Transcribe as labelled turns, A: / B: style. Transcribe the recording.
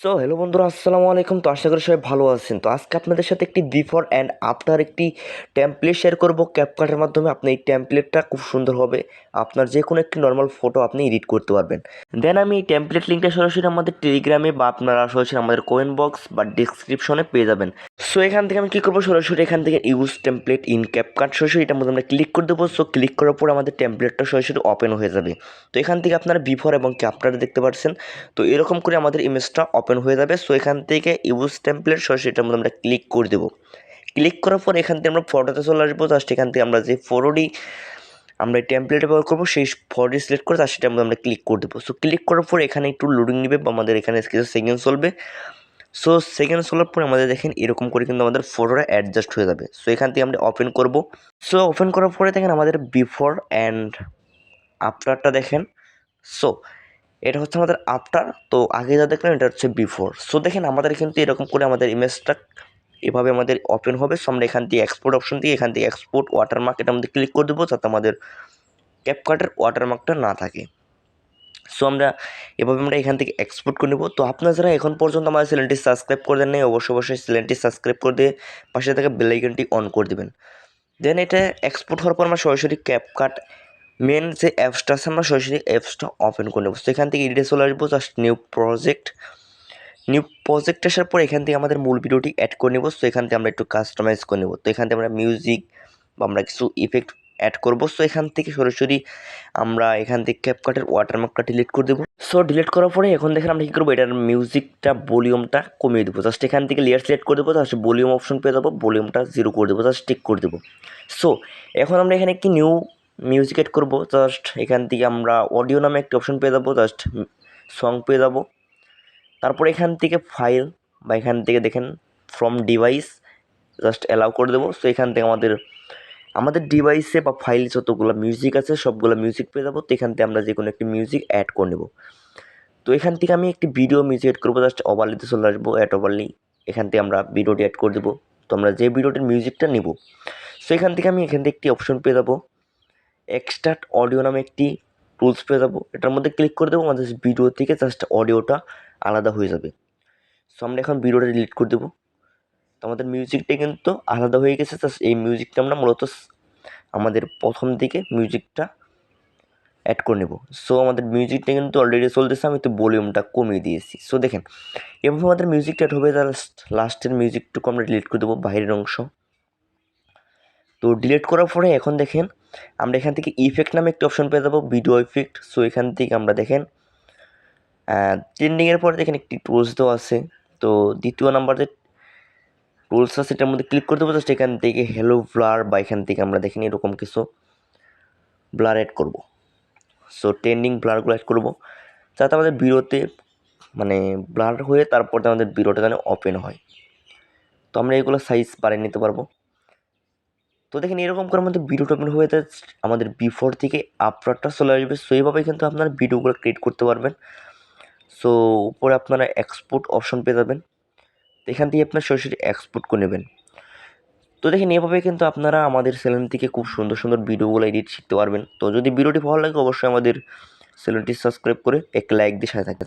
A: So hello বন্ধুরা, আসসালামু আলাইকুম। তো আশা করি সবাই ভালো আছেন। তো আজকে আপনাদের সাথে একটি বিফোর অ্যান্ড আফটার একটি টেমপ্লেট শেয়ার করব ক্যাপকাটের মাধ্যমে। আপনি এই টেমপ্লেটটা খুব সুন্দর হবে, আপনার যে কোনো একটি নর্মাল ফটো আপনি এডিট করতে পারবেন। দেন আমি এই টেমপ্লেট লিঙ্কটা সরাসরি আমাদের টেলিগ্রামে বা আপনারা সরাসরি আমাদের কমেন্ট বক্স বা ডিসক্রিপশনে পেয়ে যাবেন। সো এখান থেকে আমি কী করবো, সরাসরি এখান থেকে ইউজ টেমপ্লেট ইন ক্যাপকাট সরাসরি এটার মধ্যে আমরা ক্লিক করে দেবো। সো ক্লিক করার পর আমাদের টেমপ্লেটটা সরাসরি ওপেন হয়ে যাবে। তো এখান থেকে আপনারা বিফোর এবং আফটার দেখতে পাচ্ছেন। তো এরকম করে আমাদের ইমেজটা ওপেন হয়ে যাবে। সো এখান থেকে ইউজ টেমপ্লেট সরাসরি এটার মধ্যে আমরা ক্লিক করে দেবো। ক্লিক করার পর এখান থেকে আমরা ফটোতে চলে আসবো। জাস্ট এখান থেকে আমরা যে ফটোটি আমরা এই টেমপ্লেটে ব্যবহার করবো সেই ফটোটি সিলেক্ট করে তার সেটার মধ্যে আমরা ক্লিক করে দেবো। সো ক্লিক করার পর এখানে একটু লোডিং নেবে বা আমাদের এখানে কিছু সেকেন্ড চলবে। সো সেকেন্ড চলার পরে আমাদের দেখেন এরকম করে কিন্তু আমাদের ফটোটা অ্যাডজাস্ট হয়ে যাবে। সো এখান থেকে আমরা ওপেন করব। সো ওপেন করার পরে দেখেন আমাদের বিফোর অ্যান্ড আফটারটা দেখেন। সো এটা হচ্ছে আমাদের আফটার। তো আগে যা দেখলেন এটা হচ্ছে বিফোর। সো দেখেন আমাদের কিন্তু এরকম করে আমাদের ইমেজটা এভাবে আমাদের ওপেন হবে। সো আমরা এখান থেকে এক্সপোর্ট অপশন দিয়ে এখান থেকে এক্সপোর্ট ওয়াটারমার্ক এটা আমাদের ক্লিক করে দেবো, যাতে আমাদের ক্যাপকাটের ওয়াটারমার্কটা না থাকে। সো আমরা এভাবে আমরা এখান থেকে এক্সপোর্ট করে নেব। তো আপনারা যারা এখন পর্যন্ত আমাদের চ্যানেলটি সাবস্ক্রাইব করে দেন নাই, অবশ্যই চ্যানেলটি সাবস্ক্রাইব করে দিয়ে পাশে থাকা বেল আইকনটি অন করে দেবেন। দেন এটা এক্সপোর্ট হওয়ার পর আমরা সরাসরি ক্যাপকাট মেন যে অ্যাপসটা আছে আমরা সরাসরি অ্যাপসটা ওপেন করে নেব। তো এখান থেকে এডিটে চলে আসবো, জাস্ট নিউ প্রজেক্ট আসার পর এখান থেকে আমাদের মূল ভিডিওটি অ্যাড করে নেব। সো এখান থেকে আমরা একটু কাস্টমাইজ করে নেব। তো এখান থেকে আমরা মিউজিক বা আমরা কিছু ইফেক্ট অ্যাড করব। সো এখান থেকে সরাসরি আমরা এখান থেকে ক্যাপকাটের ওয়াটারমার্কটা ডিলিট করে দেবো। সো ডিলিট করার পরে এখন দেখেন আমরা কী করবো, এটার মিউজিকটা ভলিউমটা কমিয়ে দেবো। জাস্ট এখান থেকে লেয়ার সিলেক্ট করে দেবো, জাস্ট ভলিউম অপশন পেয়ে যাবো, ভলিউমটা 0 করে দেবো, জাস্ট টিক করে দেবো। সো এখন আমরা এখানে একটি নিউ মিউজিক অ্যাড করবো। জাস্ট এখান থেকে আমরা অডিও নামে একটি অপশন পেয়ে যাবো, জাস্ট সং পেয়ে যাবো। তারপর এখান থেকে ফাইল বা এখান থেকে দেখেন ফ্রম ডিভাইস জাস্ট অ্যালাউ করে দেবো। সো এখান থেকে আমাদের ডিভাইসে বা ফাইল যতগুলো মিউজিক আছে সবগুলো মিউজিক পেয়ে যাবো। তো এখান থেকে আমরা যে কোনো একটি মিউজিক অ্যাড করে নেব। তো এখান থেকে আমি একটি ভিডিও মিউজিক অ্যাড করবো, জাস্ট ওভারলিতে চলে আসবো, অ্যাড ওভারলি। এখান থেকে আমরা ভিডিওটি অ্যাড করে দেবো। তো আমরা যে ভিডিওটির মিউজিকটা নিব, সো এখান থেকে একটি অপশন পেয়ে যাবো, এক্সট্রাক্ট অডিও নামে একটি টুলস পেয়ে যাবো। এটার মধ্যে ক্লিক করে দেবো, আমাদের ভিডিও থেকে জাস্ট অডিওটা আলাদা হয়ে যাবে। সো আমরা এখন ভিডিওটা ডিলিট করে দেবো। তো আমাদের মিউজিকটা কিন্তু আলাদা হয়ে গেছে। জাস্ট এই মিউজিকটা আমরা মূলত আমাদের প্রথম দিকে মিউজিকটা অ্যাড করে নেব। সো আমাদের মিউজিকটা কিন্তু অলরেডি চলতেছে, আমি তো ভলিউমটা কমিয়ে দিয়েছি। সো দেখেন এভাবে আমাদের মিউজিকটা অ্যাড হবে। লাস্টের মিউজিকটুকু আমরা ডিলিট করে দেবো, বাইরের অংশ। তো ডিলিট করার পরে এখন দেখেন আমরা এখান থেকে ইফেক্ট নামে একটি অপশন পেয়ে যাবো, ভিডিও ইফেক্ট। সো এখান থেকে আমরা দেখেন ট্রেন্ডিংয়ের পরে দেখেন একটি টুলস দেওয়া আছে। তো দ্বিতীয় নাম্বার যে টুলস আছে এটার মধ্যে ক্লিক করে দেবো। জাস্ট এখান থেকে হ্যালো ব্লার বা এখান থেকে আমরা দেখেন এরকম কিছু ব্লার অ্যাড করব। সো ট্রেন্ডিং ব্লারগুলো অ্যাড করবো, যাতে আমাদের ভিডিওতে ব্লার হয়ে তারপর আমাদের ভিডিওটা যেন ওপেন হয়। তো আমরা এগুলো সাইজ বাড়িয়ে নিতে পারবো। তো দেখেন এরকম করে আমাদের ভিডিওটা ওপেন হয়ে আমাদের বিফোর থেকে আফটারটা চলে আসবে। সো এইভাবেই কিন্তু আপনারা ভিডিওগুলো ক্রিয়েট করতে পারবেন। সো উপরে আপনারা এক্সপোর্ট অপশন পেয়ে যাবেন, এখান থেকে আপনার সরাসরি এক্সপোর্ট করে নেবেন। তো দেখেন এভাবে কিন্তু আপনারা আমাদের চ্যানেল থেকে খুব সুন্দর সুন্দর ভিডিওগুলো এডিট শিখতে পারবেন। তো যদি ভিডিওটি ভালো লাগে অবশ্যই আমাদের চ্যানেলটি সাবস্ক্রাইব করে এক লাইক দিয়ে সাথে থাকবেন।